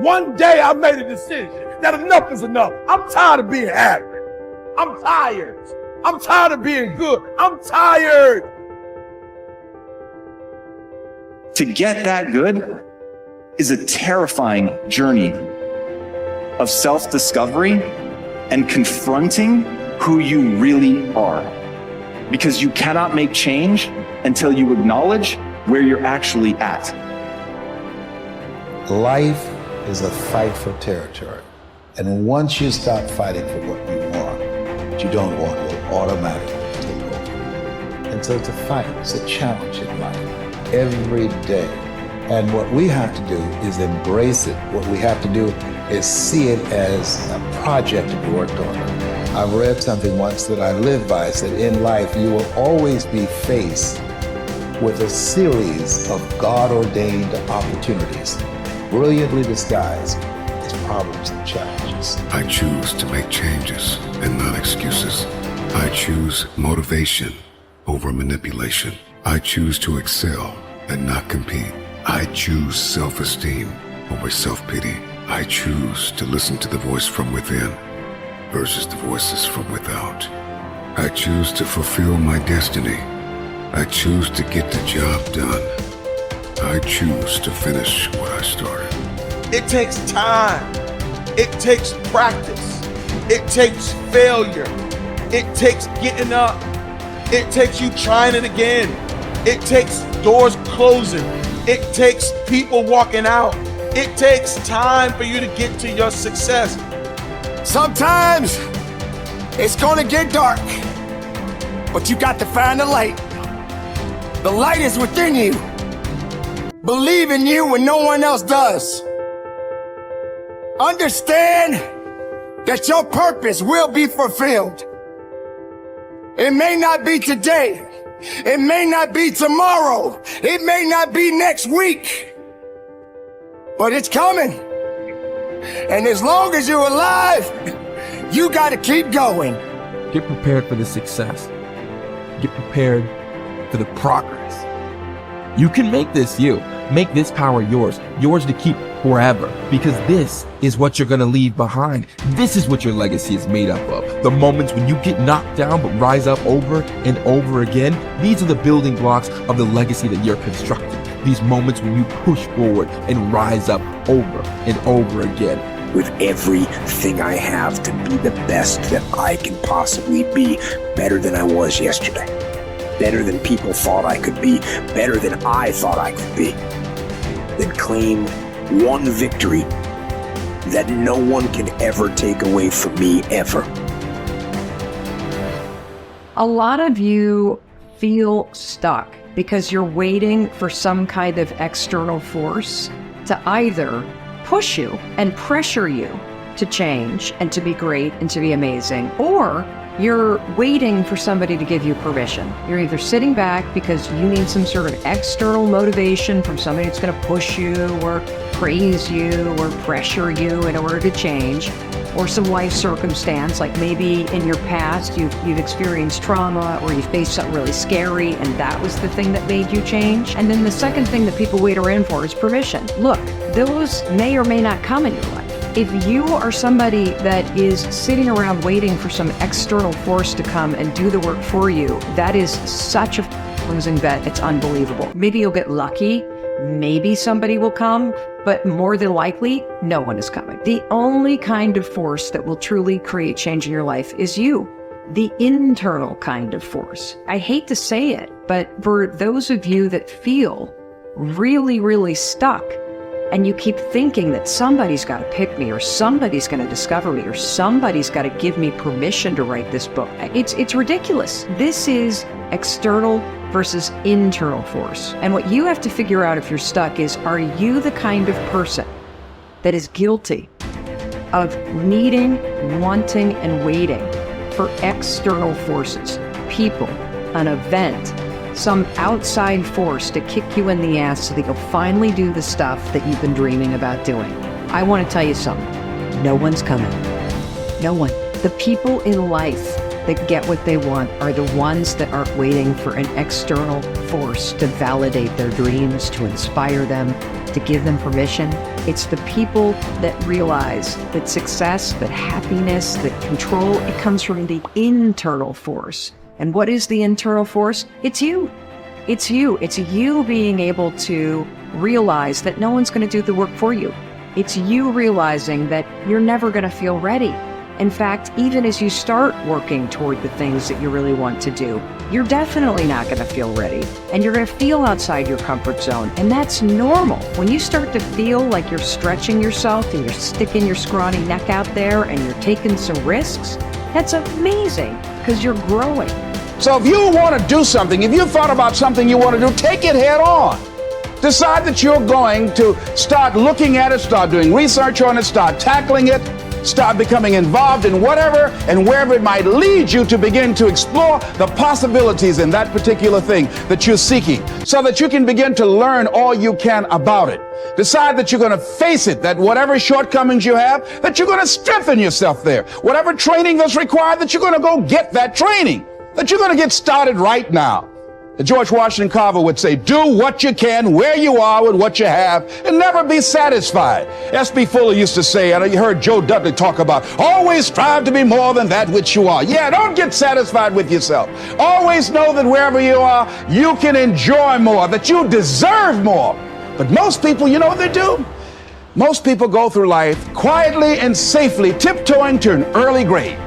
one day I made a decision that enough is enough. I'm tired of being average. I'm tired. I'm tired of being good. I'm tired. To get that good is a terrifying journey of self-discovery and confronting who you really are. Because you cannot make change until you acknowledge where you're actually at. Life is a fight for territory. And once you stop fighting for what you want, what you don't want will automatically take over. And so it's a fight, it's a challenge in life, every day. And what we have to do is embrace it. What we have to do is see it as a project to be worked on. I've read something once that I live by. It said, in life, you will always be faced with a series of God-ordained opportunities, brilliantly disguised as problems and challenges. I choose to make changes and not excuses. I choose motivation over manipulation. I choose to excel and not compete. I choose self-esteem over self-pity. I choose to listen to the voice from within versus the voices from without. I choose to fulfill my destiny. I choose to get the job done. I choose to finish what I started. It takes time. It takes practice. It takes failure. It takes getting up. It takes you trying it again. It takes doors closing. It takes people walking out. It takes time for you to get to your success. Sometimes it's gonna get dark, but you got to find the light. The light is within you. Believe in you when no one else does. Understand that your purpose will be fulfilled. It may not be today. It may not be tomorrow. It may not be next week. But it's coming. And as long as you're alive, you gotta keep going. Get prepared for the success. Get prepared for the progress. You can make this you. Make this power yours. Yours to keep forever. Because this is what you're gonna leave behind. This is what your legacy is made up of. The moments when you get knocked down but rise up over and over again. These are the building blocks of the legacy that you're constructing. These moments when you push forward and rise up over and over again. With everything I have to be the best that I can possibly be, better than I was yesterday, better than people thought I could be, better than I thought I could be, then claim one victory that no one can ever take away from me, ever. A lot of you feel stuck because you're waiting for some kind of external force to either push you and pressure you to change and to be great and to be amazing, or you're waiting for somebody to give you permission. You're either sitting back because you need some sort of external motivation from somebody that's going to push you or praise you or pressure you in order to change, or some life circumstance, like maybe in your past you've experienced trauma or you faced something really scary and that was the thing that made you change. And then the second thing that people wait around for is permission. Look, those may or may not come in your life. If you are somebody that is sitting around waiting for some external force to come and do the work for you, that is such a losing bet, it's unbelievable. Maybe you'll get lucky, maybe somebody will come, but more than likely, no one is coming. The only kind of force that will truly create change in your life is you, the internal kind of force. I hate to say it, but for those of you that feel really, really stuck, and you keep thinking that somebody's got to pick me, or somebody's going to discover me, or somebody's got to give me permission to write this book. It's ridiculous. This is external versus internal force. And what you have to figure out if you're stuck is, are you the kind of person that is guilty of needing, wanting, and waiting for external forces, people, an event, some outside force to kick you in the ass so that you'll finally do the stuff that you've been dreaming about doing? I want to tell you something. No one's coming. No one. The people in life that get what they want are the ones that aren't waiting for an external force to validate their dreams, to inspire them, to give them permission. It's the people that realize that success, that happiness, that control, it comes from the internal force. And what is the internal force? It's you. It's you. It's you being able to realize that no one's going to do the work for you. It's you realizing that you're never going to feel ready. In fact, even as you start working toward the things that you really want to do, you're definitely not going to feel ready. And you're going to feel outside your comfort zone. And that's normal. When you start to feel like you're stretching yourself and you're sticking your scrawny neck out there and you're taking some risks, that's amazing because you're growing. So if you want to do something, if you've thought about something you want to do, take it head on. Decide that you're going to start looking at it, start doing research on it, start tackling it, start becoming involved in whatever and wherever it might lead you to begin to explore the possibilities in that particular thing that you're seeking so that you can begin to learn all you can about it. Decide that you're going to face it, that whatever shortcomings you have, that you're going to strengthen yourself there. Whatever training that's required, that you're going to go get that training, that you're going to get started right now. George Washington Carver would say, do what you can, where you are with what you have, and never be satisfied. S.B. Fuller used to say, and you heard Joe Dudley talk about, always strive to be more than that which you are. Yeah, don't get satisfied with yourself. Always know that wherever you are, you can enjoy more, that you deserve more. But most people, you know what they do? Most people go through life quietly and safely, tiptoeing to an early grave.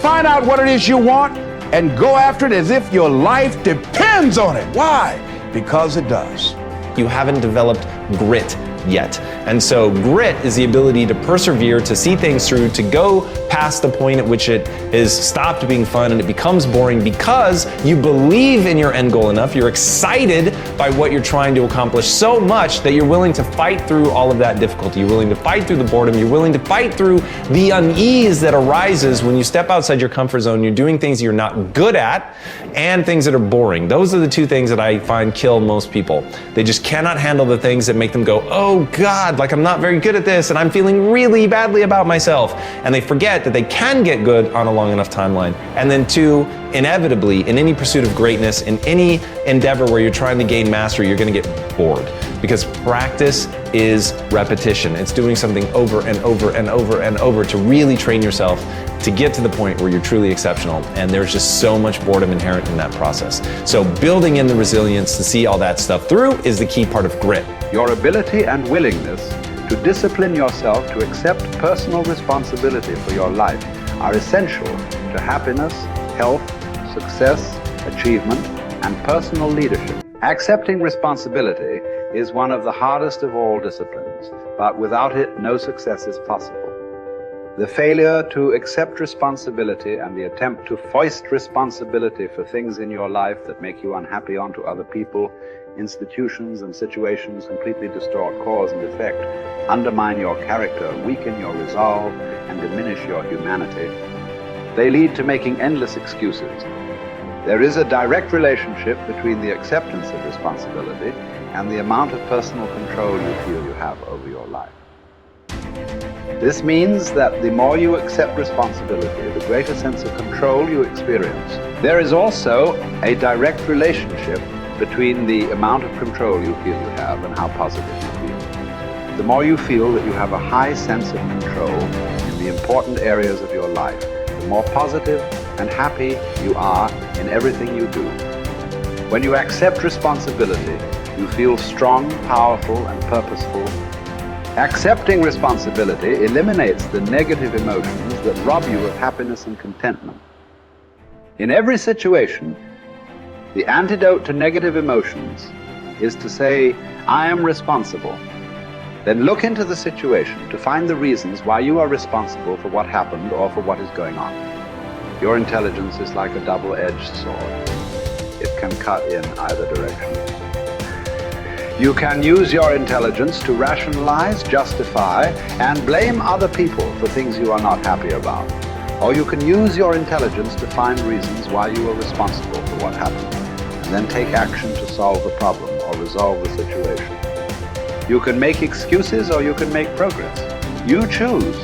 Find out what it is you want, and go after it as if your life depends on it. Why? Because it does. You haven't developed grit yet. And so grit is the ability to persevere, to see things through, to go past the point at which it is stopped being fun and it becomes boring because you believe in your end goal enough, you're excited by what you're trying to accomplish so much that you're willing to fight through all of that difficulty. You're willing to fight through the boredom. You're willing to fight through the unease that arises when you step outside your comfort zone. You're doing things you're not good at and things that are boring. Those are the two things that I find kill most people. They just cannot handle the things that make them go, oh God, like I'm not very good at this and I'm feeling really badly about myself. And they forget that they can get good on a long enough timeline. And then two, inevitably, in any pursuit of greatness, in any endeavor where you're trying to gain mastery, you're going to get bored. Because practice is repetition. It's doing something over and over and over and over to really train yourself to get to the point where you're truly exceptional. And there's just so much boredom inherent in that process. So building in the resilience to see all that stuff through is the key part of grit. Your ability and willingness to discipline yourself to accept personal responsibility for your life are essential to happiness, health, success, achievement, and personal leadership. Accepting responsibility is one of the hardest of all disciplines, but without it, no success is possible. The failure to accept responsibility and the attempt to foist responsibility for things in your life that make you unhappy onto other people, institutions, and situations completely distort cause and effect, undermine your character, weaken your resolve, and diminish your humanity. They lead to making endless excuses. There is a direct relationship between the acceptance of responsibility and the amount of personal control you feel you have over your life. This means that the more you accept responsibility, the greater sense of control you experience. There is also a direct relationship between the amount of control you feel you have and how positive you feel. The more you feel that you have a high sense of control in the important areas of your life, the more positive and happy you are in everything you do. When you accept responsibility, you feel strong, powerful, and purposeful. Accepting responsibility eliminates the negative emotions that rob you of happiness and contentment. In every situation, the antidote to negative emotions is to say, I am responsible. Then look into the situation to find the reasons why you are responsible for what happened or for what is going on. Your intelligence is like a double-edged sword. It can cut in either direction. You can use your intelligence to rationalize, justify, and blame other people for things you are not happy about. Or you can use your intelligence to find reasons why you are responsible for what happened, and then take action to solve the problem or resolve the situation. You can make excuses or you can make progress. You choose.